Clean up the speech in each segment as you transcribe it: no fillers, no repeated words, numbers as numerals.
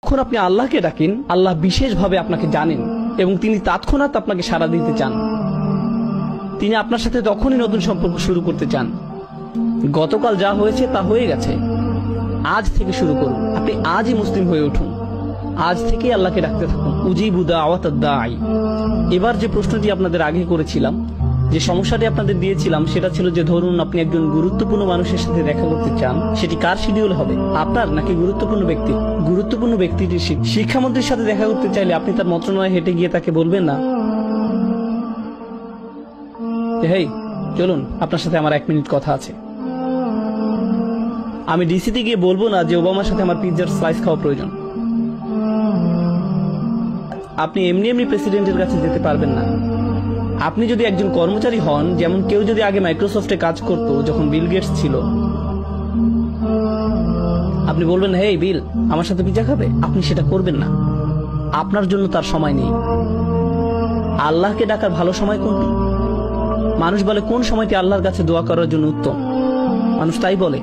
যখন আপনি আল্লাহকে ডাকেন, আল্লাহ বিশেষভাবে আপনাকে জানেন এবং তিনি তৎক্ষণাৎ আপনাকে সাড়া দিতে চান। তিনি আপনার সাথে তখনই নতুন সম্পর্ক শুরু করতে চান। গতকাল যা হয়েছে তা হয়ে গেছে, আজ থেকে শুরু করুন। আপনি আজই মুসলিম হয়ে উঠুন, আজ থেকে আল্লাহকে ডাকতে থাকুন। উজিবু দাওয়াতাদ দাঈ। এবার যে প্রশ্নটি আপনাদের আগে করেছিলাম, যে সমস্যাটি আপনাদের দিয়েছিলাম, সেটা ছিল যে ধরুন আপনি একজন গুরুত্বপূর্ণ মানুষের সাথে দেখা করতে চান, সেটি কার শিডিউল হবে, আপনার নাকি গুরুত্বপূর্ণ ব্যক্তি? গুরুত্বপূর্ণ ব্যক্তিটির শিক্ষামন্ত্রীর সাথে দেখা করতে চাইলে আপনি তার মন্ত্রণালয়ে হেঁটে গিয়ে তাকে বলবেন না, হেই চলুন আপনার সাথে আমার 1 মিনিট কথা আছে। আমি ডিসিতে গিয়ে বলবো না যে ওবামার সাথে আমার পিৎজার স্লাইস খাওয়া প্রয়োজন। আপনি এমনি এমনি প্রেসিডেন্টের কাছে যেতে পারবেন না। আপনি যদি একজন কর্মচারী হন, যেমন কেউ যদি আগে মাইক্রোসফটে কাজ করতো যখন বিল গেটস ছিল, আপনি বলবেন হেই বিল আমার সাথে পিৎজা খাবে? আপনি সেটা করবেন না, আপনার জন্য তার সময় নেই। আল্লাহকে ডাকার ভালো সময় কোনটি? মানুষ বলে কোন সময়টি আল্লাহর কাছে দোয়া করার জন্য উত্তম, মানুষ তাই বলে।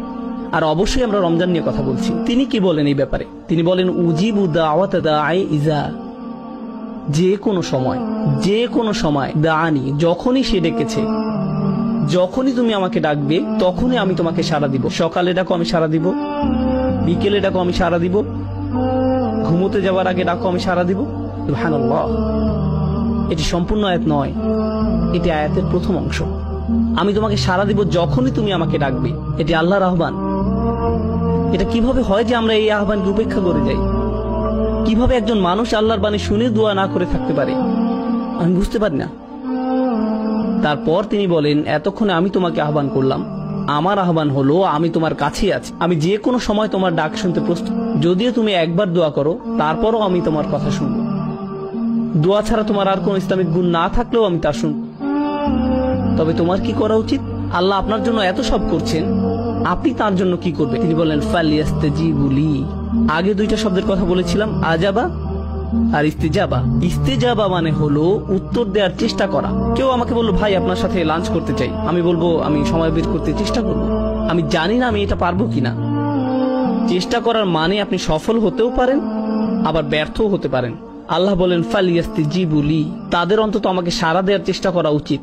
আর অবশ্যই আমরা রমজান নিয়ে কথা বলছি। তিনি কি বলেন এই ব্যাপারে? তিনি বলেন উজিবু দাওয়াতা দাঈ ইজা, যে কোনো সময় দাআনি, যখনই সে ডেকেছে, যখনই তুমি আমাকে ডাকবে তখনই আমি তোমাকে সাড়া দিব। সকালে ডাকো আমি সাড়া দিব, বিকেলে ডাকো আমি সাড়া দিব, ঘুমোতে যাওয়ার আগে ডাকো আমি সাড়া দিব। সুবহানাল্লাহ। এটি সম্পূর্ণ আয়াত নয়, এটি আয়াতের প্রথম অংশ। আমি তোমাকে সাড়া দিব যখনই তুমি আমাকে ডাকবে, এটি আল্লাহর আহ্বান। এটা কিভাবে হয় যে আমরা এই আহ্বানকে উপেক্ষা করে যাই? কিভাবে একজন মানুষ আল্লাহর বাণী শুনে দোয়া না করে থাকতে পারে? আমি বুঝতে পারি না। তারপর তিনি বলেন, এতক্ষণে আমি তোমাকে আহ্বান করলাম, আমার আহ্বান হলো আমি তোমার কাছেই আছি, আমি যে কোনো সময় তোমার ডাক শুনতে প্রস্তুত। যদিও তুমি একবার দোয়া করো, তারপরও আমি তোমার কথা শুনবো। দোয়া ছাড়া তোমার আর কোন ইসলামিক গুণ না থাকলেও আমি তা শুনব। তবে তোমার কি করা উচিত? আল্লাহ আপনার জন্য এত সব করছেন, আপনি তার জন্য কি করবেন? তিনি বলেন ফালিয়াস্তাজিবু লি। আগে 2টা শব্দের কথা বলেছিলাম, আজাবা আর ইস্তিজাবা। ইস্তিজাবা মানে হলো উত্তর দেওয়ার চেষ্টা করা। কেউ আমাকে বললো ভাই আপনার সাথে লাঞ্চ করতে চাই, আমি বলবো আমি সময় বের করতে চেষ্টা করব। আমি জানি না আমি এটা পারবো কিনা। চেষ্টা করার মানে আপনি সফল হতেও পারেন, আবার ব্যর্থও হতে পারেন। আল্লাহ বলেন ফালিয়াস্তাজিবু লি, তাদের অন্তত আমাকে সাড়া দেওয়ার চেষ্টা করা উচিত।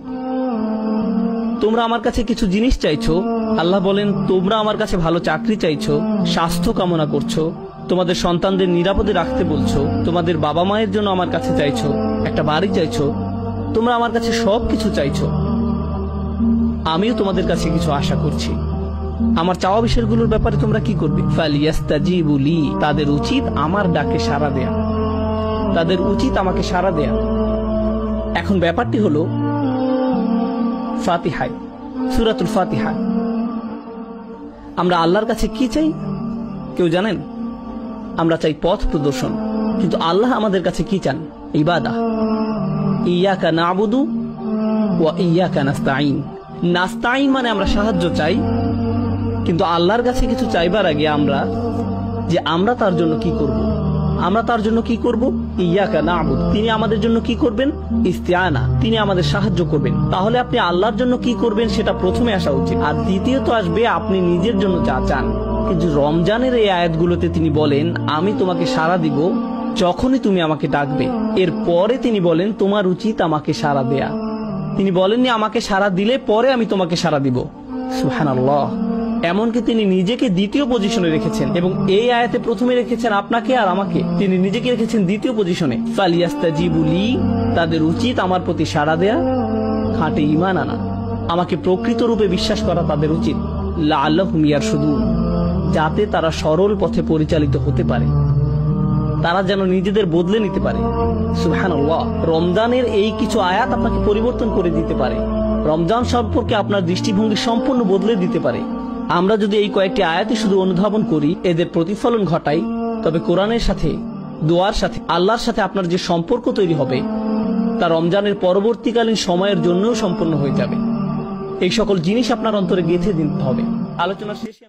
তোমরা আমার কাছে কিছু জিনিস চাইছো, আল্লাহ বলেন তোমরা আমার কাছে ভালো চাকরি চাইছো, স্বাস্থ্য কামনা করছো, তোমাদের সন্তানদের নিরাপদে রাখতে বলছো, তোমাদের বাবা মায়ের জন্য আমার কাছে চাইছো, একটা বাড়ি চাইছো, তোমরা আমার কাছে সবকিছু চাইছো। আমিও তোমাদের কাছে কিছু আশা করছি। আমার চাওয়া বিষয়গুলোর ব্যাপারে তোমরা কি করবে? ফালিয়াস্তাজিবু লি, তাদের উচিত আমার ডাকে সাড়া দেয়া, তাদের উচিত আমাকে সাড়া দেয়া। এখন ব্যাপারটি হলো ফাতিহায়, সূরাতুল ফাতিহা, আমরা আল্লাহর কাছে কি চাই কেউ জানেন? আমরা চাই পথ প্রদর্শন, কিন্তু আল্লাহ আমাদের কাছে কি চান? ইবাদা। ইয়াকা নাবুদু ওয়া ইয়াকা নাস্তাঈন। নাস্তাঈন মানে আমরা সাহায্য চাই, কিন্তু আল্লাহর কাছে কিছু চাইবার আগে আমরা তার জন্য কি করব, আমরা তার জন্য কি করব? ইয়াকা নাবুদ, তিনি আমাদের জন্য কি করবেন? ইস্তিআনা, তিনি আমাদের সাহায্য করবেন। তাহলে আপনি আল্লাহর জন্য কি করবেন সেটা প্রথমে আসা উচিত, আর দ্বিতীয়ত আসবে আপনি নিজের জন্য যা চান। কিন্তু রমজানের এই আয়াতগুলোতে তিনি বলেন আমি তোমাকে সাড়া দিব যখনই তুমি আমাকে ডাকবে। এরপরে তিনি বলেন তোমার উচিত আমাকে সাড়া দেয়া। তিনি বলেননি আমাকে সাড়া দিলে পরে আমি তোমাকে সাড়া দিব। সুবহানাল্লাহ। এমনকি তিনি নিজেকে দ্বিতীয় পজিশনে রেখেছেন, এবং এই আয়াতে প্রথমে রেখেছেন আপনাকে আর আমাকে, তিনি নিজেকে রেখেছেন দ্বিতীয় পজিশনে। ফালিয়াস্তাজিবু লি, তাদের উচিত আমার প্রতি সাড়া দেয়া, খাঁটে ঈমান আনা, আমাকে প্রকৃত রূপে বিশ্বাস করা তাদের উচিত। লাআল্লাহুম ইয়ারশুদুন, যাতে তারা সরল পথে পরিচালিত হতে পারে, তারা যেন নিজেদের বদলে নিতে পারে। সুবহানাল্লাহ। রমজানের এই কিছু আয়াত আপনাকে পরিবর্তন করে দিতে পারে, রমজান সম্পর্কে আপনার দৃষ্টিভঙ্গি সম্পূর্ণ বদলে দিতে পারে। আমরা যদি এই কয়েকটি আয়াতে শুধু অনুধাবন করি, এদের প্রতিফলন ঘটাই, তবে কোরআনের সাথে, দোয়ার সাথে, আল্লাহর সাথে আপনার যে সম্পর্ক তৈরি হবে তা রমজানের পরবর্তীকালীন সময়ের জন্যও সম্পূর্ণ হয়ে যাবে। এই সকল জিনিস আপনার অন্তরে গেঁথে দিতে হবে। আলোচনা শেষে